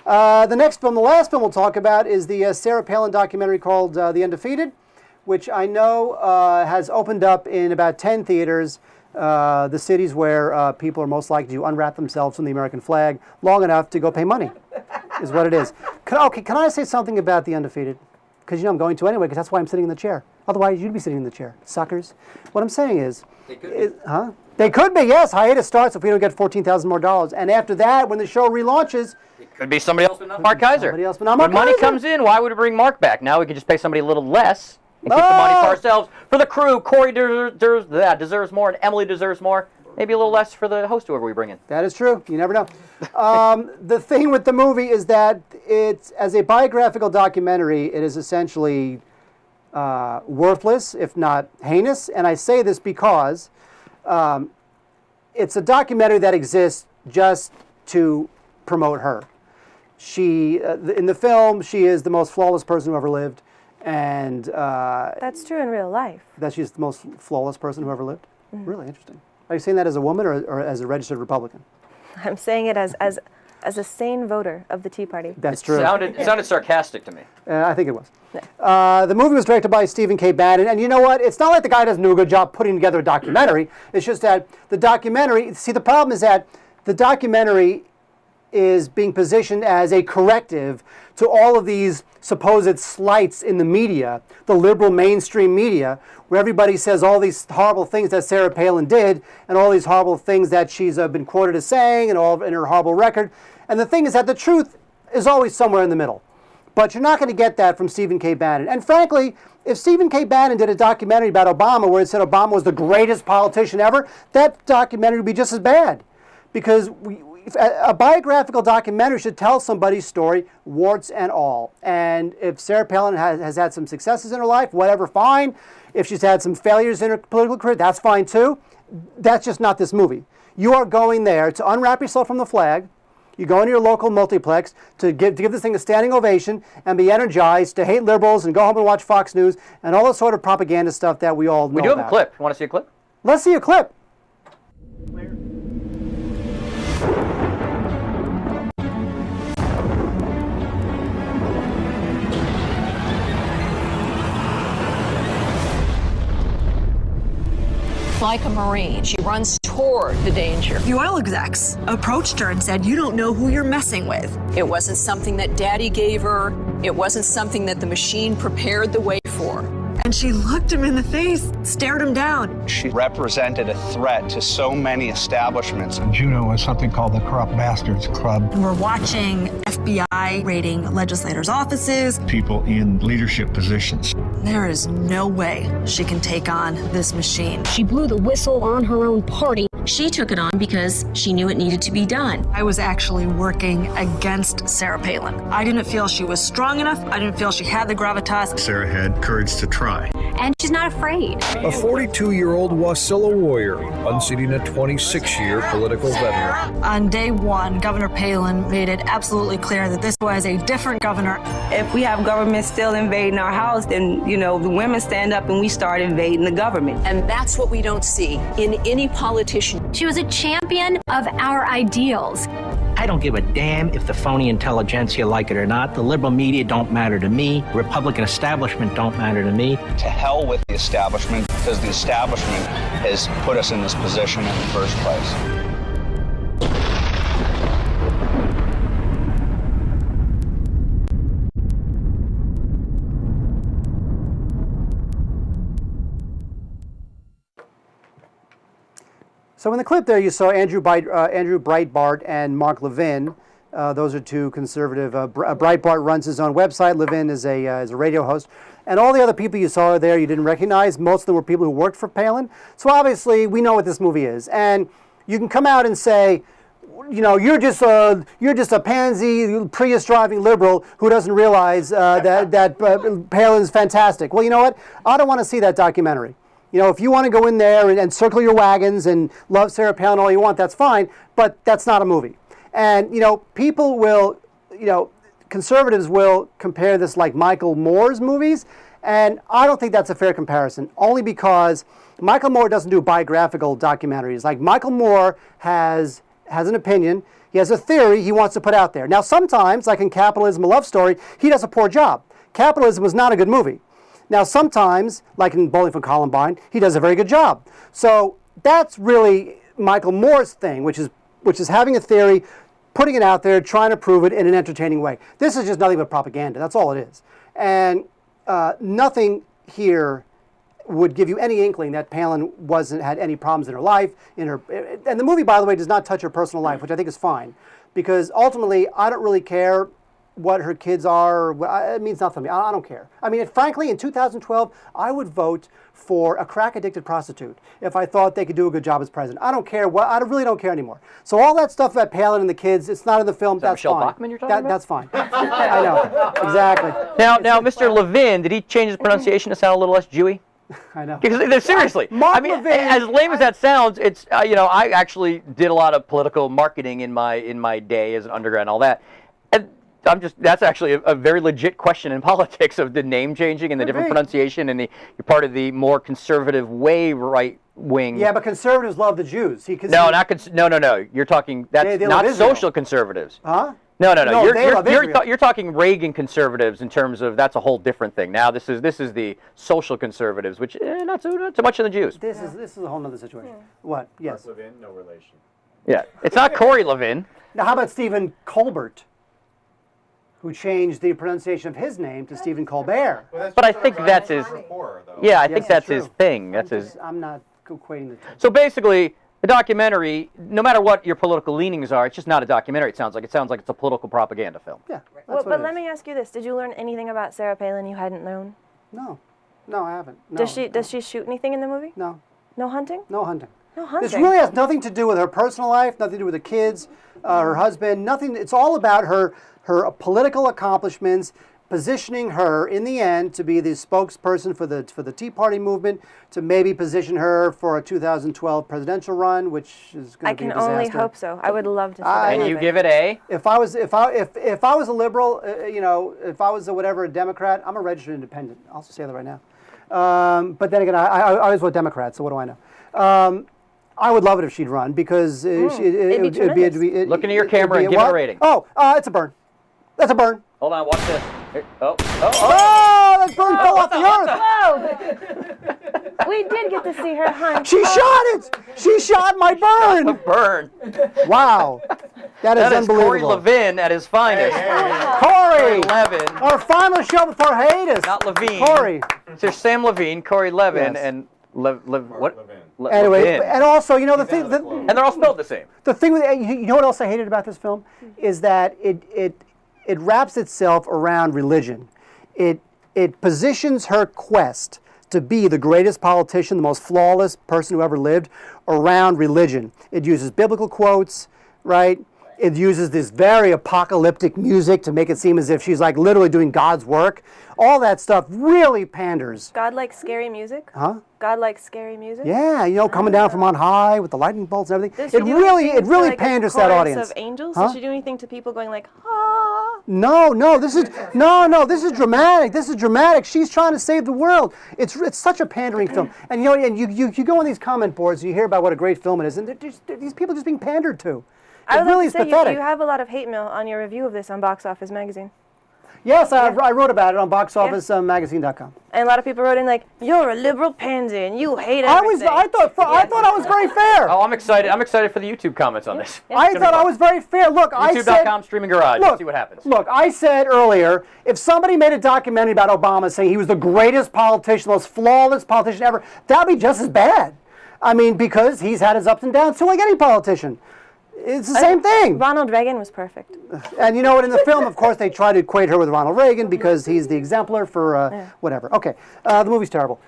The next film, the last film we'll talk about, is the Sarah Palin documentary called The Undefeated, which I know has opened up in about 10 theaters, the cities where people are most likely to unwrap themselves from the American flag long enough to go pay money, is what it is. Can I say something about The Undefeated? Because you know I'm going to anyway, because that's why I'm sitting in the chair. Otherwise, you'd be sitting in the chair, suckers. What I'm saying is... They could be. They could be, yes. Hiatus starts if we don't get $14,000 more. And after that, when the show relaunches... It could be somebody else but not Mark Kaiser. Somebody else but not Mark When money Kaiser. comes in, why would we bring Mark back? Now we could just pay somebody a little less and keep the money for ourselves. For the crew, Corey deserves more, and Emily deserves more. Maybe a little less for the host, whoever we bring in. That is true. You never know. The thing with the movie is that it's, as a biographical documentary, it is essentially worthless, if not heinous. And I say this because it's a documentary that exists just to promote her. She, in the film, she is the most flawless person who ever lived. And that's true in real life. That she's the most flawless person who ever lived? Mm-hmm. Really interesting. Are you saying that as a woman or as a registered Republican? I'm saying it as a sane voter of the Tea Party. That's true. It sounded sarcastic to me. I think it was. Yeah. The movie was directed by Stephen K. Bannon, and you know what? It's not like the guy doesn't do a good job putting together a documentary. It's just that the documentary, see, the problem is that the documentary is being positioned as a corrective to all of these supposed slights in the media, the liberal mainstream media, where everybody says all these horrible things that Sarah Palin did and all these horrible things that she's been quoted as saying and all in her horrible record. And the thing is that the truth is always somewhere in the middle. But you're not going to get that from Stephen K. Bannon. And frankly, if Stephen K. Bannon did a documentary about Obama where it said Obama was the greatest politician ever, that documentary would be just as bad. Because a biographical documentary should tell somebody's story, warts and all. And if Sarah Palin has had some successes in her life, whatever, fine. If she's had some failures in her political career, that's fine too. That's just not this movie. You are going there to unwrap yourself from the flag. You go into your local multiplex to give this thing a standing ovation and be energized, to hate liberals and go home and watch Fox News and all the sort of propaganda stuff that we all know about. We do have a clip. You want to see a clip? Let's see a clip. Like a Marine, she runs toward the danger. The oil execs approached her and said, "You don't know who you're messing with." It wasn't something that Daddy gave her. It wasn't something that the machine prepared the way for. And she looked him in the face, stared him down. She represented a threat to so many establishments. Juno was something called the Corrupt Bastards Club. And we're watching FBI raiding legislators' offices. People in leadership positions. There is no way she can take on this machine. She blew the whistle on her own party. She took it on because she knew it needed to be done. I was actually working against Sarah Palin. I didn't feel she was strong enough. I didn't feel she had the gravitas. Sarah had courage to try. And she's not afraid. A 42-year-old Wasilla warrior, unseating a 26-year political veteran. On day one, Governor Palin made it absolutely clear that this was a different governor. If we have government still invading our house, then, you know, the women stand up and we start invading the government. And that's what we don't see in any politician. She was a champion of our ideals. I don't give a damn if the phony intelligentsia like it or not. The liberal media don't matter to me. Republican establishment don't matter to me. To hell with the establishment, because the establishment has put us in this position in the first place. So in the clip there, you saw Andrew Breitbart and Mark Levin. Those are two conservative. Breitbart runs his own website. Levin is a radio host. And all the other people you saw there you didn't recognize. Most of them were people who worked for Palin. So obviously, we know what this movie is. And you can come out and say, you know, you're just a pansy, Prius-driving liberal who doesn't realize that Palin's fantastic. Well, you know what? I don't want to see that documentary. You know, if you want to go in there and circle your wagons and love Sarah Palin all you want, that's fine, but that's not a movie. And, you know, people will, you know, conservatives will compare this like Michael Moore's movies, and I don't think that's a fair comparison, only because Michael Moore doesn't do biographical documentaries. Like, Michael Moore has an opinion. He has a theory he wants to put out there. Now, sometimes, like in Capitalism, a Love Story, he does a poor job. Capitalism was not a good movie. Now, sometimes, like in Bowling for Columbine, he does a very good job. So that's really Michael Moore's thing, which is having a theory, putting it out there, trying to prove it in an entertaining way. This is just nothing but propaganda. That's all it is. And nothing here would give you any inkling that Palin had any problems in her life. And the movie, by the way, does not touch her personal life, which I think is fine, because ultimately, I don't really care what her kids are. It means nothing to me. I don't care. I mean, frankly, in 2012, I would vote for a crack-addicted prostitute if I thought they could do a good job as president. I don't care. I really don't care anymore. So all that stuff about Palin and the kids, it's not in the film. That's Michelle fine. Bachmann you're talking about? That's fine. I know. Exactly. Now, Mr. Levin, did he change his pronunciation to sound a little less Jewy? I know. Because seriously, I mean, Levin, as lame as that sounds, it's I actually did a lot of political marketing in my day as an undergrad and all that, and that's actually a very legit question in politics of the name changing and the different pronunciation, and you're part of the more conservative right wing. Yeah, but conservatives love the Jews. No. You're talking that's not social conservatives. Huh? No. You're talking Reagan conservatives in terms of that's a whole different thing. Now this is the social conservatives, which not too much of the Jews. This is a whole other situation. What? Yes. Mark Levin, no relation. Yeah, it's not Corey Levin. Now, how about Stephen Colbert, who changed the pronunciation of his name to Stephen Colbert? But I think that's his. Yeah, I think that's his thing. I'm not equating the two. So basically, the documentary, no matter what your political leanings are, it's just not a documentary. It sounds like it's a political propaganda film. Yeah. But let me ask you this: did you learn anything about Sarah Palin you hadn't known? No, I haven't. No. Does she shoot anything in the movie? No. No hunting? No hunting. No hunting. This really has nothing to do with her personal life, nothing to do with the kids, her husband, nothing. It's all about her political accomplishments, positioning her in the end to be the spokesperson for the Tea Party movement, to maybe position her for a 2012 presidential run, which is going to be a disaster. I can only hope so. I would love to see that. And you give it a? If I was a liberal, if I was a Democrat, I'm a registered independent. I'll just say that right now. But then again, I always vote Democrat, so what do I know? I would love it if she'd run, because it'd be look into your camera and give it a rating. Oh, it's a burn. That's a burn. Hold on, watch this. Here. Oh, that burn fell off the earth. Whoa! We did get to see her hunt. She shot it. She shot my burn. The burn. Wow. That is unbelievable. Corey Levin at his finest. Corey Levin. Our final show before hiatus. Not Levine. Corey. There's Sam Levine, Corey Levin, Yes. and what? Anyway, Levin. and also, the thing, and they're all spelled the same. The thing with you know what else I hated about this film is that it wraps itself around religion. It positions her quest to be the greatest politician, the most flawless person who ever lived, around religion. It uses biblical quotes, right? It uses this very apocalyptic music to make it seem as if she's like literally doing God's work. All that stuff really panders. God likes scary music? Huh? God likes scary music? Yeah, coming down from on high with the lightning bolts and everything. Does she do anything to, like, panders a that chorus audience. Of angels? Huh? Does she do anything to people going like, ah? No, this is this is dramatic. This is dramatic. She's trying to save the world. It's such a pandering film. And you go on these comment boards and you hear about what a great film it is, and these people are just being pandered to. I would really like to say pathetic. you have a lot of hate mail on your review of this on Box Office Magazine. Yes, I wrote about it on boxofficemagazine.com. And a lot of people wrote in like, "You're a liberal pansy and you hate everything." I thought I was very fair. Oh, I'm excited. I'm excited for the YouTube comments on this. I thought I was very fair. Look, YouTube.com streaming garage. Let's see what happens. Look, I said earlier, if somebody made a documentary about Obama saying he was the greatest politician, the most flawless politician ever, that'd be just as bad. I mean, because he's had his ups and downs too, like any politician. It's the same thing. Ronald Reagan was perfect. And you know what? In the film, of course, they try to equate her with Ronald Reagan because he's the exemplar for whatever. Okay, the movie's terrible.